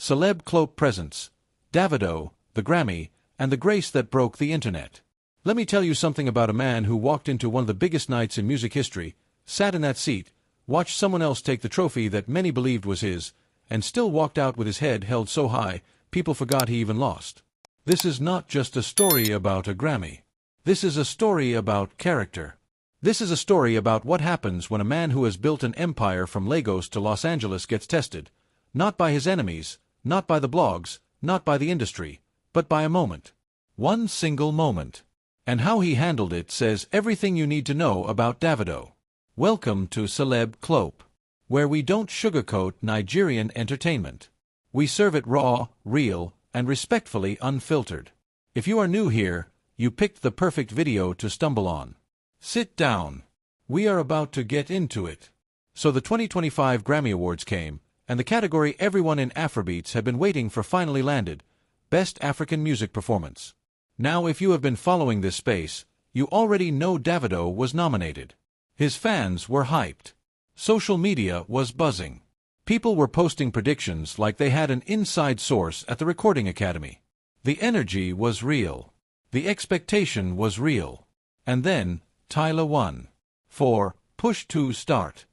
Celeb Clope presents Davido, the Grammy, and the grace that broke the internet. Let me tell you something about a man who walked into one of the biggest nights in music history, sat in that seat, watched someone else take the trophy that many believed was his, and still walked out with his head held so high, people forgot he even lost. This is not just a story about a Grammy. This is a story about character. This is a story about what happens when a man who has built an empire from Lagos to Los Angeles gets tested, not by his enemies, not by the blogs, not by the industry, but by a moment. One single moment. And how he handled it says everything you need to know about Davido. Welcome to Celeb Clope, where we don't sugarcoat Nigerian entertainment. We serve it raw, real, and respectfully unfiltered. If you are new here, you picked the perfect video to stumble on. Sit down. We are about to get into it. So the 2025 Grammy Awards came, and the category everyone in Afrobeats had been waiting for finally landed: Best African Music Performance. Now if you have been following this space, you already know Davido was nominated. His fans were hyped. Social media was buzzing. People were posting predictions like they had an inside source at the Recording Academy. The energy was real. The expectation was real. And then, Tyla won. For Push to Start.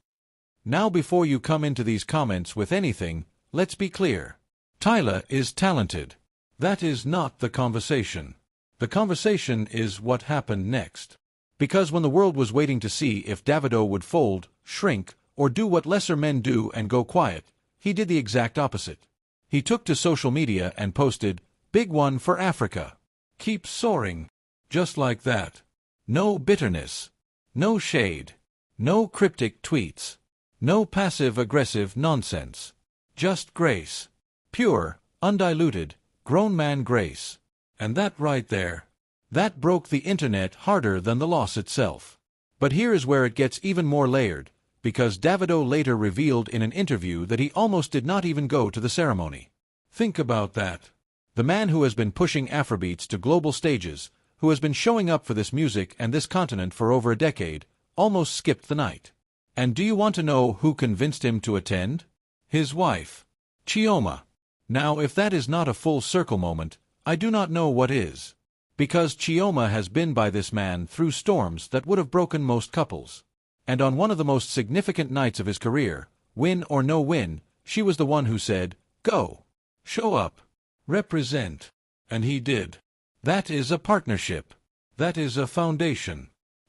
Now before you come into these comments with anything, let's be clear. Tyla is talented. That is not the conversation. The conversation is what happened next. Because when the world was waiting to see if Davido would fold, shrink, or do what lesser men do and go quiet, he did the exact opposite. He took to social media and posted, "Big one for Africa. Keep soaring." Just like that. No bitterness. No shade. No cryptic tweets. No passive-aggressive nonsense. Just grace. Pure, undiluted, grown-man grace. And that right there, that broke the internet harder than the loss itself. But here is where it gets even more layered, because Davido later revealed in an interview that he almost did not even go to the ceremony. Think about that. The man who has been pushing Afrobeats to global stages, who has been showing up for this music and this continent for over a decade, almost skipped the night. And do you want to know who convinced him to attend? His wife, Chioma. Now if that is not a full circle moment, I do not know what is. Because Chioma has been by this man through storms that would have broken most couples. And on one of the most significant nights of his career, win or no win, she was the one who said, "Go. Show up. Represent." And he did. That is a partnership. That is a foundation.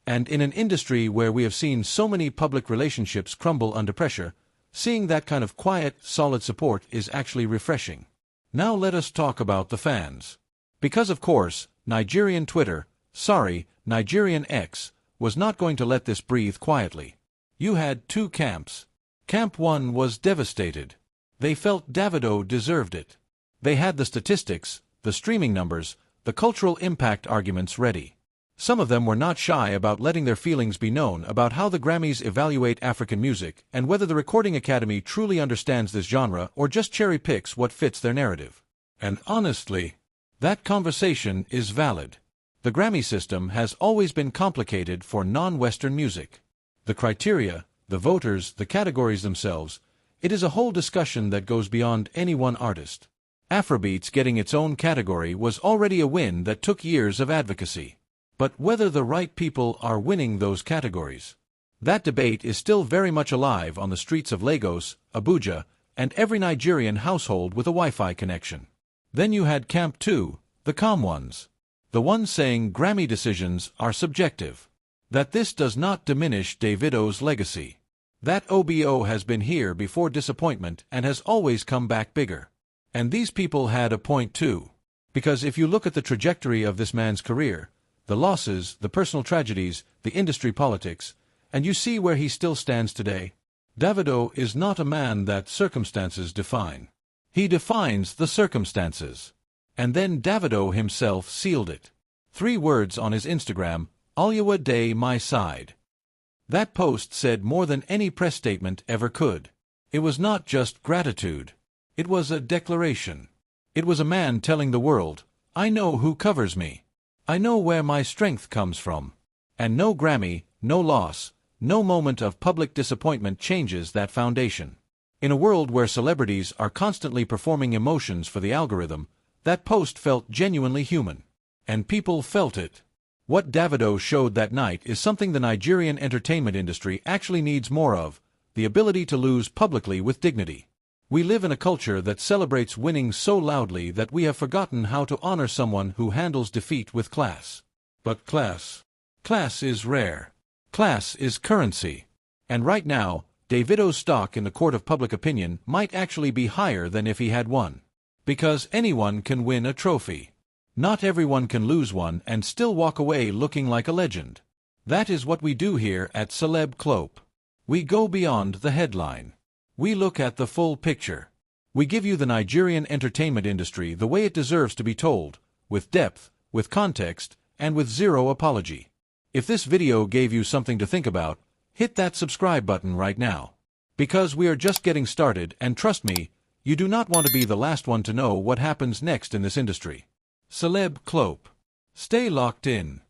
And in an industry where we have seen so many public relationships crumble under pressure, seeing that kind of quiet, solid support is actually refreshing. Now let us talk about the fans. Because of course, Nigerian Twitter, Nigerian X, was not going to let this breathe quietly. You had two camps. Camp 1 was devastated. They felt Davido deserved it. They had the statistics, the streaming numbers, the cultural impact arguments ready. Some of them were not shy about letting their feelings be known about how the Grammys evaluate African music and whether the Recording Academy truly understands this genre or just cherry-picks what fits their narrative. And honestly, that conversation is valid. The Grammy system has always been complicated for non-Western music. The criteria, the voters, the categories themselves, it is a whole discussion that goes beyond any one artist. Afrobeats getting its own category was already a win that took years of advocacy. But whether the right people are winning those categories, that debate is still very much alive on the streets of Lagos, Abuja, and every Nigerian household with a Wi-Fi connection. Then you had Camp 2, the calm ones. The ones saying Grammy decisions are subjective. That this does not diminish Davido's legacy. That OBO has been here before disappointment and has always come back bigger. And these people had a point too. Because if you look at the trajectory of this man's career, the losses, the personal tragedies, the industry politics, and you see where he still stands today. Davido is not a man that circumstances define. He defines the circumstances. And then Davido himself sealed it. 3 words on his Instagram, "Alyawa Day my side." That post said more than any press statement ever could. It was not just gratitude. It was a declaration. It was a man telling the world, "I know who covers me. I know where my strength comes from." And no Grammy, no loss, no moment of public disappointment changes that foundation. In a world where celebrities are constantly performing emotions for the algorithm, that post felt genuinely human. And people felt it. What Davido showed that night is something the Nigerian entertainment industry actually needs more of: the ability to lose publicly with dignity. We live in a culture that celebrates winning so loudly that we have forgotten how to honor someone who handles defeat with class. But class is rare. Class is currency. And right now, Davido's stock in the court of public opinion might actually be higher than if he had won. Because anyone can win a trophy. Not everyone can lose one and still walk away looking like a legend. That is what we do here at Celeb Clope. We go beyond the headline. We look at the full picture. We give you the Nigerian entertainment industry the way it deserves to be told, with depth, with context, and with zero apology. If this video gave you something to think about, hit that subscribe button right now. Because we are just getting started, and trust me, you do not want to be the last one to know what happens next in this industry. Celeb Clope. Stay locked in.